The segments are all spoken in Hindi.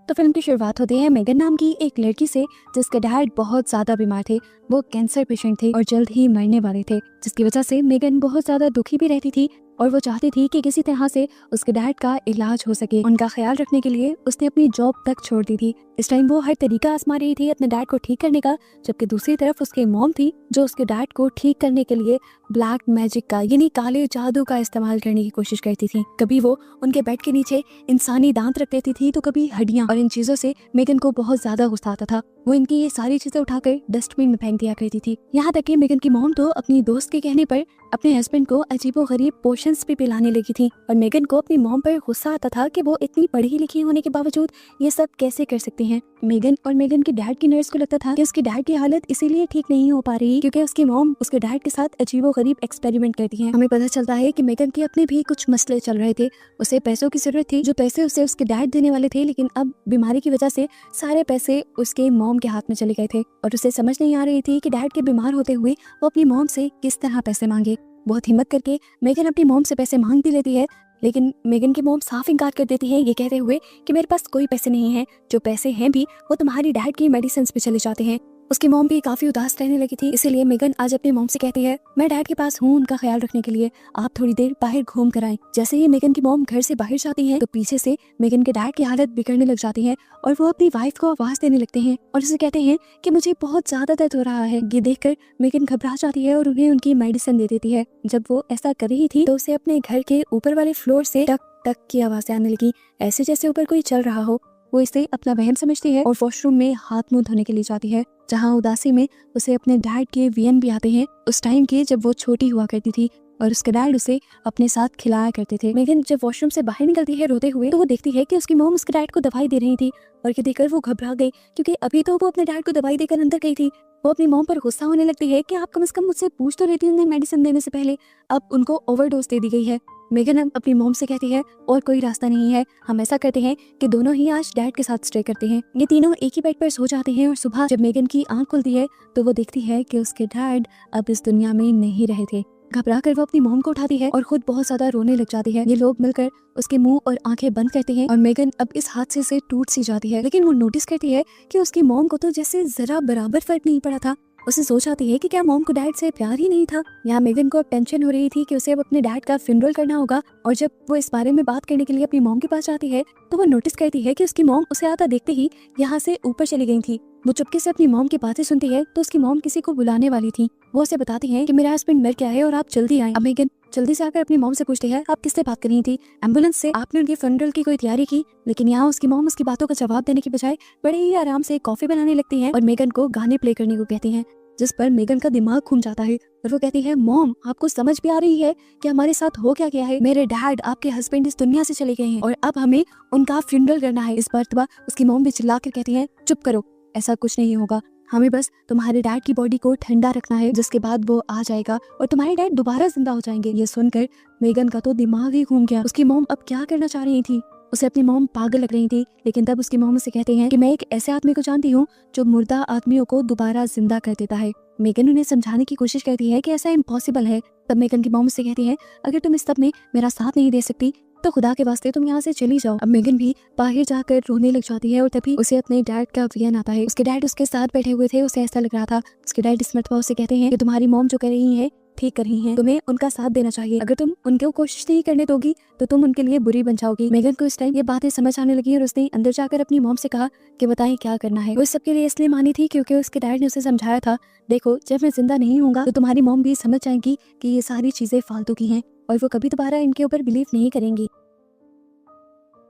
तो फिल्म की शुरुआत होती है मेगन नाम की एक लड़की से जिसके डैड बहुत ज्यादा बीमार थे। वो कैंसर पेशेंट थे और जल्द ही मरने वाले थे, जिसकी वजह से मेगन बहुत ज्यादा दुखी भी रहती थी और वो चाहती थी कि किसी तरह से उसके डैड का इलाज हो सके। उनका ख्याल रखने के लिए उसने अपनी जॉब तक छोड़ दी थी। इस टाइम वो हर तरीका आजमा रही थी अपने डैड को ठीक करने का, जबकि दूसरी तरफ उसकी मॉम थी जो उसके डैड को ठीक करने के लिए ब्लैक मैजिक का यानी काले जादू का इस्तेमाल करने की कोशिश करती थी। कभी वो उनके बेड के नीचे इंसानी दांत रख देती थी तो कभी हड्डियां, और इन चीजों से मेगन को बहुत ज्यादा गुस्सा आता था। वो इनकी ये सारी चीजें उठाकर डस्टबिन में फेंक दिया करती थी। यहाँ तक कि मेगन की मॉम तो अपनी दोस्त के कहने पर अपने हस्बैंड को अजीबोगरीब पोशंस भी पिलाने लगी थी और मेगन को अपनी मॉम पर गुस्सा आता था कि वो इतनी पढ़ी लिखी होने के बावजूद ये सब कैसे कर सकती हैं। मेगन और मेगन के डैड की नर्स को लगता था कि उसकी डैड की हालत इसीलिए ठीक नहीं हो पा रही क्योंकि उसकी मॉम उसके डैड के साथ अजीबोगरीब एक्सपेरिमेंट करती है। हमें पता चलता है कि मेगन के अपने भी कुछ मसले चल रहे थे। उसे पैसों की जरूरत थी, जो पैसे उसे उसके डैड देने वाले थे, लेकिन अब बीमारी की वजह से सारे पैसे उसके मॉम के हाथ में चले गए थे और उसे समझ नहीं आ रही थी कि डैड के बीमार होते हुए वो अपनी मॉम से किस तरह पैसे मांगे। बहुत हिम्मत करके मेगन अपनी मॉम से पैसे मांग भी लेती है, लेकिन मेगन की मॉम साफ इनकार कर देती है, ये कहते हुए कि मेरे पास कोई पैसे नहीं है, जो पैसे हैं भी वो तुम्हारी डैड की मेडिसिन पे चले जाते हैं। उसकी मॉम भी काफी उदास रहने लगी थी, इसीलिए मेगन आज अपनी मॉम से कहती है मैं डैड के पास हूँ उनका ख्याल रखने के लिए, आप थोड़ी देर बाहर घूम कर आएं। जैसे ही मेगन की मॉम घर से बाहर जाती है तो पीछे से मेगन के डैड की हालत बिगड़ने लग जाती है और वो अपनी वाइफ को आवाज देने लगते हैं और उसे कहते हैं कि मुझे बहुत ज्यादा दर्द हो रहा है। ये देखकर मेगन घबरा जाती है और उन्हें उनकी मेडिसिन दे देती है। जब वो ऐसा कर रही थी तो उसे अपने घर के ऊपर वाले फ्लोर से टक टक की आवाजें आने लगी, ऐसे जैसे ऊपर कोई चल रहा हो। वो इसे अपना वहम समझती है और वॉशरूम में हाथ मुंह धोने के लिए जाती है, जहाँ उदासी में उसे अपने डैड के वीएन भी आते हैं, उस टाइम के जब वो छोटी हुआ करती थी और उसके डैड उसे अपने साथ खिलाया करते थे। मेगन जब वॉशरूम से बाहर निकलती है रोते हुए तो वो देखती है कि उसकी मॉम उसके डैड को दवाई दे रही थी और ये देखकर वो घबरा गई क्योंकि अभी तो वो अपने डैड को दवाई देकर अंदर गई थी। वो अपनी मॉम पर गुस्सा होने लगती है कि आप कम से कम मुझसे पूछ तो लेती उन्हें मेडिसिन देने से पहले, अब उनको ओवरडोज दे दी गई है। मेगन अब अपनी मॉम से कहती है और कोई रास्ता नहीं है, हम ऐसा करते हैं कि दोनों ही आज डैड के साथ स्टे करते हैं। ये तीनों एक ही बेड पर सो जाते हैं और सुबह जब मेगन की आंख खुलती है तो वो देखती है कि उसके डैड अब इस दुनिया में नहीं रहे थे। घबरा कर वो अपनी मॉम को उठाती है और खुद बहुत ज्यादा रोने लग जाती है। ये लोग मिलकर उसके मुंह और आंखें बंद करते हैं और मेगन अब इस हादसे से टूट सी जाती है, लेकिन वो नोटिस करती है कि उसकी मॉम को तो जैसे जरा बराबर फर्क नहीं पड़ा था। उसे सोच आती है कि क्या मॉम को डैड से प्यार ही नहीं था। यहाँ मेगन को अब टेंशन हो रही थी कि उसे अब अपने डैड का फ्यूनरल करना होगा और जब वो इस बारे में बात करने के लिए अपनी मॉम के पास जाती है तो वो नोटिस करती है कि उसकी मॉम उसे आता देखते ही यहाँ से ऊपर चली गई थी। वो चुपके से अपनी मॉम की बातें सुनती है तो उसकी मॉम किसी को बुलाने वाली थी। वो उसे बताती है कि मेरा हस्बैंड मर गया है और आप जल्दी आए। अब मेगन जल्दी से आकर अपनी मॉम से पूछती है आप किससे बात कर रही थी? एम्बुलेंस से। आपने उनके फ्यूनरल की कोई तैयारी की? लेकिन यहाँ उसकी मॉम उसकी बातों का जवाब देने की बजाय बड़े ही आराम से कॉफी बनाने लगती है और मेगन को गाने प्ले करने को कहती है, जिस पर मेगन का दिमाग घूम जाता है और वो कहती है मॉम आपको समझ भी आ रही है कि हमारे साथ हो क्या गया है? मेरे डैड आपके हस्बैंड इस दुनिया से चले गए हैं और अब हमें उनका फ्यूनरल करना है। इस पर उसकी मॉम भी चिल्ला कर कहती है चुप करो, ऐसा कुछ नहीं होगा, हमें बस तुम्हारे डैड की बॉडी को ठंडा रखना है, जिसके बाद वो आ जाएगा और तुम्हारे डैड दोबारा जिंदा हो जाएंगे। ये सुनकर मेगन का तो दिमाग ही घूम गया। उसकी मॉम अब क्या करना चाह रही थी? उसे अपनी मॉम पागल लग रही थी, लेकिन तब उसकी मॉम उसे कहते हैं कि मैं एक ऐसे आदमी को जानती हूँ जो मुर्दा आदमियों को दोबारा जिंदा कर देता है। मेगन उन्हें समझाने की कोशिश करती है कि ऐसा इम्पॉसिबल है। तब मेगन की मॉम से कहती है अगर तुम इस सब में मेरा साथ नहीं दे सकती तो खुदा के वास्ते तुम यहाँ से चली जाओ। अब मेगन भी बाहर जाकर रोने लग जाती है और तभी उसे अपने डैड का वीएन आता है। उसके डैड उसके साथ बैठे हुए थे, उसे ऐसा लग रहा था। उसके डैड इस मरतबा उसे कहते हैं कि तुम्हारी मॉम जो कर रही है ठीक कर रही हैं, तुम्हें उनका साथ देना चाहिए। अगर तुम उनको कोशिश नहीं करने दोगी तो तुम उनके लिए बुरी बन जाओगी। मेगन को इस टाइम ये बातें समझ आने लगी और उसने अंदर जाकर अपनी मॉम से कहा कि बताएं क्या करना है। वो इस सबके लिए इसलिए मानी थी क्योंकि उसके डैड ने उसे समझाया था, देखो जब मैं जिंदा नहीं होऊंगा तो तुम्हारी मॉम भी समझ जाएगी कि ये सारी चीजें फालतू की हैं और वो कभी दोबारा इनके ऊपर बिलीव नहीं करेंगी।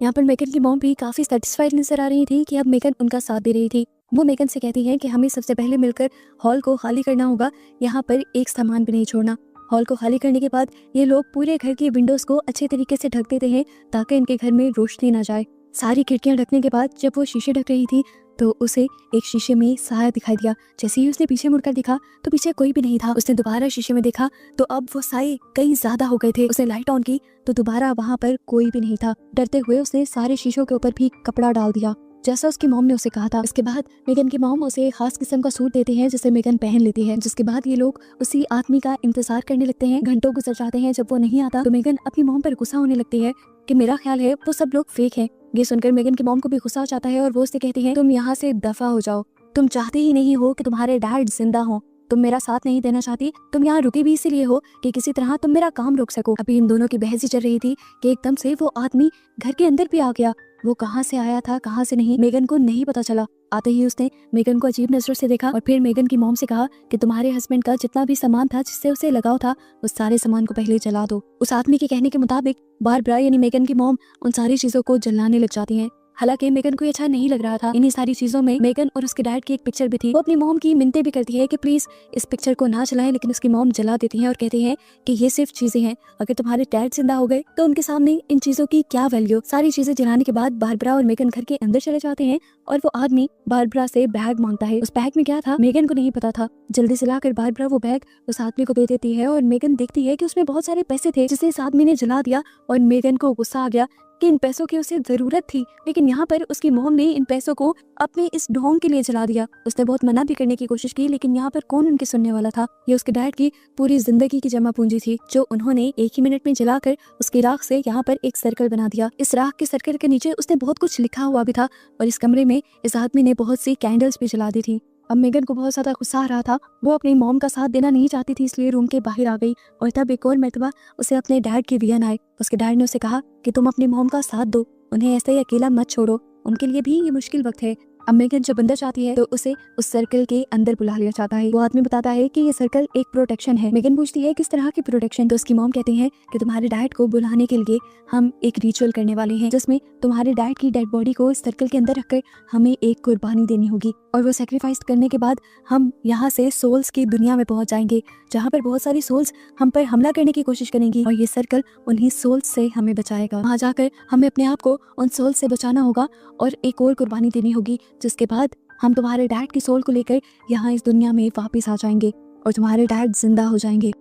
यहाँ पर मेगन की मॉम भी काफी सेटिस्फाइड नजर आ रही थी कि अब मेगन उनका साथ दे रही थी। वो मेगन से कहती है कि हमें सबसे पहले मिलकर हॉल को खाली करना होगा, यहाँ पर एक सामान भी नहीं छोड़ना। हॉल को खाली करने के बाद ये लोग पूरे घर की विंडोज को अच्छे तरीके से ढक देते हैं ताकि इनके घर में रोशनी ना जाए। सारी खिड़कियां ढकने के बाद जब वो शीशे ढक रही थी तो उसे एक शीशे में साया दिखाई दिया। जैसे ही उसने पीछे मुड़कर देखा तो पीछे कोई भी नहीं था। उसने दोबारा शीशे में देखा तो अब वो साए कई ज्यादा हो गए थे। उसने लाइट ऑन की तो दोबारा वहाँ पर कोई भी नहीं था। डरते हुए उसने सारे शीशों के ऊपर भी कपड़ा डाल दिया जैसा उसकी मॉम ने उसे कहा था। इसके बाद मेगन की मॉम उसे खास किस्म का सूट देते हैं जिसे मेगन पहन लेती है, जिसके बाद ये लोग उसी आदमी का इंतजार करने लगते हैं। घंटों गुजर जाते हैं, जब वो नहीं आता तो मेगन अपनी मॉम पर गुस्सा होने लगती है कि मेरा ख्याल है वो सब लोग फेक हैं। ये सुनकर मेगन की मॉम को भी गुस्सा आ जाता है और वो उससे कहती है तुम यहाँ से दफा हो जाओ, तुम चाहते ही नहीं हो कि तुम्हारे डैड जिंदा हो, तुम मेरा साथ नहीं देना चाहती, तुम यहाँ रुके भी इसीलिए हो कि किसी तरह तुम मेरा काम रोक सको। अभी इन दोनों की बहस ही चल रही थी कि एकदम से वो आदमी घर के अंदर भी आ गया। वो कहाँ से आया था कहाँ से नहीं मेगन को नहीं पता चला। आते ही उसने मेगन को अजीब नजरों से देखा और फिर मेगन की मॉम से कहा कि तुम्हारे हस्बैंड का जितना भी सामान था जिससे उसे लगाव था उस सारे सामान को पहले जला दो। उस आदमी के कहने के मुताबिक बारबरा यानी मेगन की मॉम उन सारी चीजों को जलाने लग जाती है। हालांकि मेगन को अच्छा नहीं लग रहा था। इन्हीं सारी चीजों में मेगन और उसके डैड की एक पिक्चर भी थी। वो अपनी मॉम की मिन्नतें भी करती है कि प्लीज इस पिक्चर को ना जलाएं, लेकिन उसकी मॉम जला देती है और कहती है कि ये सिर्फ चीजें हैं, अगर तुम्हारे डैड जिंदा हो गए तो उनके सामने इन चीजों की क्या वैल्यू। सारी चीजें जलाने के बाद बारबरा और मेगन घर के अंदर चले जाते हैं और वो आदमी बारबरा से बैग मांगता है। उस बैग में क्या था मेगन को नहीं पता था। जल्दी से लाकर बारबरा वो बैग उस आदमी को दे देती है और मेगन देखती है कि उसमें बहुत सारे पैसे थे जिसे इस आदमी ने जला दिया और मेगन को गुस्सा आ गया कि इन पैसों की उसे जरूरत थी, लेकिन यहाँ पर उसकी मॉम ने इन पैसों को अपने इस ढोंग के लिए जला दिया। उसने बहुत मना भी करने की कोशिश की, लेकिन यहाँ पर कौन उनकी सुनने वाला था। ये उसके डैड की पूरी जिंदगी की जमा पूंजी थी जो उन्होंने एक ही मिनट में जलाकर उसकी राख से यहाँ पर एक सर्कल बना दिया। इस राख के सर्कल के नीचे उसने बहुत कुछ लिखा हुआ भी था और इस कमरे में इस आदमी ने बहुत सी कैंडल्स भी जला दी थी। अब मेगन को बहुत ज्यादा गुस्सा आ रहा था। वो अपनी मॉम का साथ देना नहीं चाहती थी, इसलिए रूम के बाहर आ गई और तब एक और मर्तबा उसे अपने डैड के विजन आए। उसके डैड ने उसे कहा कि तुम अपनी मॉम का साथ दो, उन्हें ऐसे ही अकेला मत छोड़ो, उनके लिए भी ये मुश्किल वक्त है। अब मेगन जब अंदर जाती है तो उसे उस सर्कल के अंदर बुला लिया जाता है। वो आदमी बताता है कि ये सर्कल एक प्रोटेक्शन है। मेगन पूछती है किस तरह की प्रोटेक्शन, तो उसकी मॉम कहती है कि तुम्हारे डैड को बुलाने के लिए हम एक रिचुअल करने वाले हैं जिसमें तुम्हारे डैड की डेड बॉडी को इस सर्कल के अंदर रखकर हमें एक कुर्बानी देनी होगी और वो सेक्रीफाइस करने के बाद हम यहाँ से सोल्स की दुनिया में पहुंच जाएंगे जहाँ पर बहुत सारी सोल्स हम पर हमला करने की कोशिश करेंगी और ये सर्कल उन्हीं सोल्स से हमें बचाएगा। वहाँ जाकर हमें अपने आप को उन सोल्स से बचाना होगा और एक और कुर्बानी देनी होगी, जिसके बाद हम तुम्हारे डैड की सोल को लेकर यहाँ इस दुनिया में वापस आ जाएंगे और तुम्हारे डैड जिंदा हो जाएंगे।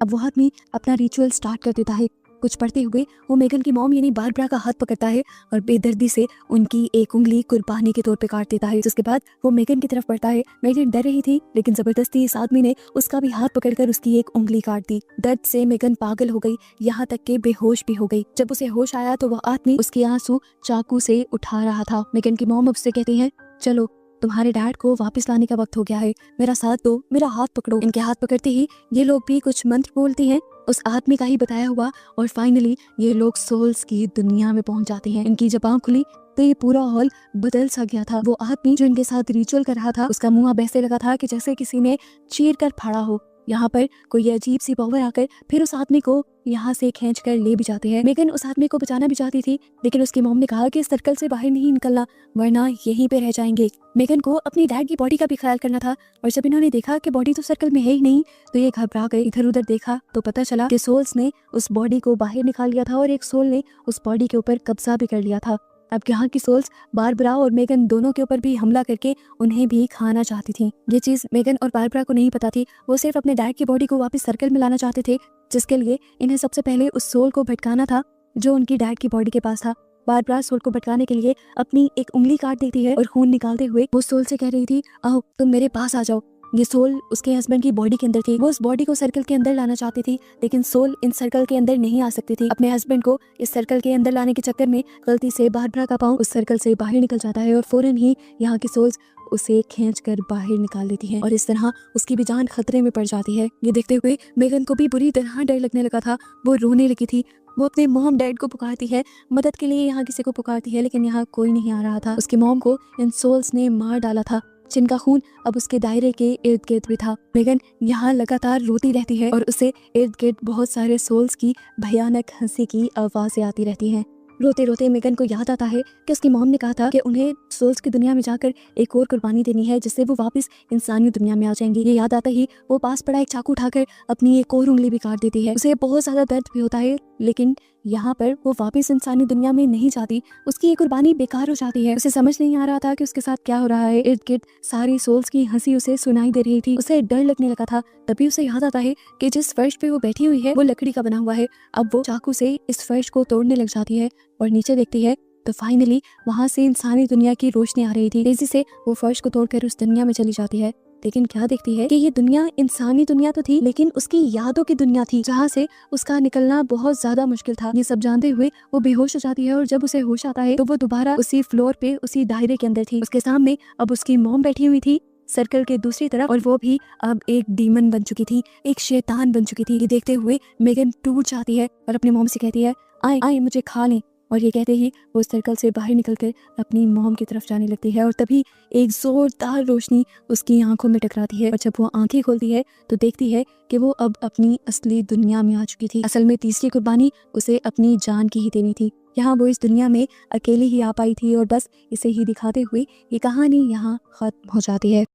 अब वो आदमी अपना रिचुअल स्टार्ट कर देता है। कुछ पढ़ते हुए वो मेगन की मॉम यानी बारबरा का हाथ पकड़ता है और बेदर्दी से उनकी एक उंगली कुर्बानी के तौर पे काट देता है। जिसके बाद वो मेगन की तरफ बढ़ता है। मेगन डर रही थी, लेकिन जबरदस्ती इस आदमी ने उसका भी हाथ पकड़कर उसकी एक उंगली काट दी। दर्द से मेगन पागल हो गई, यहाँ तक के बेहोश भी हो गई। जब उसे होश आया तो वह आदमी उसके आंसू चाकू से उठा रहा था। मेगन की मॉम अब उससे कहती है चलो तुम्हारे डैड को वापस लाने का वक्त हो गया है, मेरा साथ दो, मेरा हाथ पकड़ो। इनके हाथ पकड़ते ही ये लोग भी कुछ मंत्र बोलती हैं उस आदमी का ही बताया हुआ और फाइनली ये लोग सोल्स की दुनिया में पहुंच जाते हैं। इनकी जब आंख खुली तो ये पूरा हॉल बदल सा गया था। वो आदमी जो इनके साथ रिचुअल कर रहा था उसका मुंह अब ऐसे लगा था कि जैसे किसी ने चीर कर फाड़ा हो। यहाँ पर कोई अजीब सी पावर आकर फिर उस आदमी को यहाँ से खींच कर ले भी जाते हैं। मेगन उस आदमी को बचाना भी चाहती थी, लेकिन उसकी मॉम ने कहा कि इस सर्कल से बाहर नहीं निकलना वरना यहीं पे रह जाएंगे। मेगन को अपनी डैड की बॉडी का भी ख्याल करना था और जब इन्होंने देखा कि बॉडी तो सर्कल में है ही नहीं तो ये घबरा गए। इधर उधर देखा तो पता चला कि सोल्स ने उस बॉडी को बाहर निकाल लिया था और एक सोल ने उस बॉडी के ऊपर कब्जा भी कर लिया था। अब यहाँ की सोल्स बारबरा और मेगन दोनों के ऊपर भी हमला करके उन्हें भी खाना चाहती थी। ये चीज मेगन और बारबरा को नहीं पता थी। वो सिर्फ अपने डैड की बॉडी को वापस सर्कल में लाना चाहते थे, जिसके लिए इन्हें सबसे पहले उस सोल को भटकाना था जो उनकी डैड की बॉडी के पास था। बारबरा सोल को भटकाने के लिए अपनी एक उंगली काट देती है और खून निकालते हुए वो सोल से कह रही थी आओ तुम मेरे पास आ जाओ। ये सोल उसके हस्बैंड की बॉडी के अंदर थी। वो उस बॉडी को सर्कल के अंदर लाना चाहती थी, लेकिन सोल इन सर्कल के अंदर नहीं आ सकती थी। अपने हस्बैंड को इस सर्कल के अंदर लाने के चक्कर में गलती से बारबरा का पाँव उस सर्कल से बाहर निकल जाता है और फौरन ही यहाँ की सोल्स उसे खींचकर बाहर निकाल देती है और इस तरह उसकी भी जान खतरे में पड़ जाती है। ये देखते हुए मेगन को भी बुरी तरह डर लगने लगा था। वो रोने लगी थी। वो अपने मॉम डैड को पुकारती है, मदद के लिए यहाँ किसी को पुकारती है, लेकिन यहाँ कोई नहीं आ रहा था। उसकी मॉम को इन सोल्स ने मार डाला था, जिनका खून अब उसके दायरे के इर्द गिर्द भी था। मेगन यहाँ लगातार रोती रहती है और उसे इर्द गिर्द बहुत सारे सोल्स की भयानक हंसी की आवाजें आती रहती हैं। रोते रोते मेगन को याद आता है कि उसकी मॉम ने कहा था कि उन्हें सोल्स की दुनिया में जाकर एक और कुर्बानी देनी है जिससे वो वापस इंसानी दुनिया में आ जाएंगी। ये याद आता ही वो पास पड़ा एक चाकू उठाकर अपनी एक और उंगली भी काट देती है। उसे बहुत ज्यादा दर्द भी होता है, लेकिन यहाँ पर वो वापस इंसानी दुनिया में नहीं जाती। उसकी ये कुर्बानी बेकार हो जाती है। उसे समझ नहीं आ रहा था कि उसके साथ क्या हो रहा है। इर्द गिर्द सारी सोल्स की हंसी उसे सुनाई दे रही थी। उसे डर लगने लगा था। तभी उसे याद आता है कि जिस फर्श पे वो बैठी हुई है वो लकड़ी का बना हुआ है। अब वो चाकू से इस फर्श को तोड़ने लग जाती है और नीचे देखती है तो फाइनली वहाँ से इंसानी दुनिया की रोशनी आ रही थी। तेजी से वो फर्श को तोड़कर उस दुनिया में चली जाती है। लेकिन क्या देखती है कि ये दुनिया इंसानी दुनिया तो थी, लेकिन उसकी यादों की दुनिया थी, जहाँ से उसका निकलना बहुत ज्यादा मुश्किल था। ये सब जानते हुए वो बेहोश हो जाती है और जब उसे होश आता है तो वो दोबारा उसी फ्लोर पे उसी दायरे के अंदर थी। उसके सामने अब उसकी मॉम बैठी हुई थी सर्कल के दूसरी तरफ, और वो भी अब एक डीमन बन चुकी थी, एक शैतान बन चुकी थी। ये देखते हुए मेगन टूट जाती है और अपनी मॉम से कहती है, आए आए मुझे खा लें। और ये कहते ही वो सर्कल से बाहर निकलकर अपनी मॉम की तरफ जाने लगती है और तभी एक जोरदार रोशनी उसकी आंखों में टकराती है और जब वो आंखें खोलती है तो देखती है कि वो अब अपनी असली दुनिया में आ चुकी थी। असल में तीसरी कुर्बानी उसे अपनी जान की ही देनी थी। यहाँ वो इस दुनिया में अकेली ही आ पाई थी और बस इसे ही दिखाते हुए ये कहानी यहाँ खत्म हो जाती है।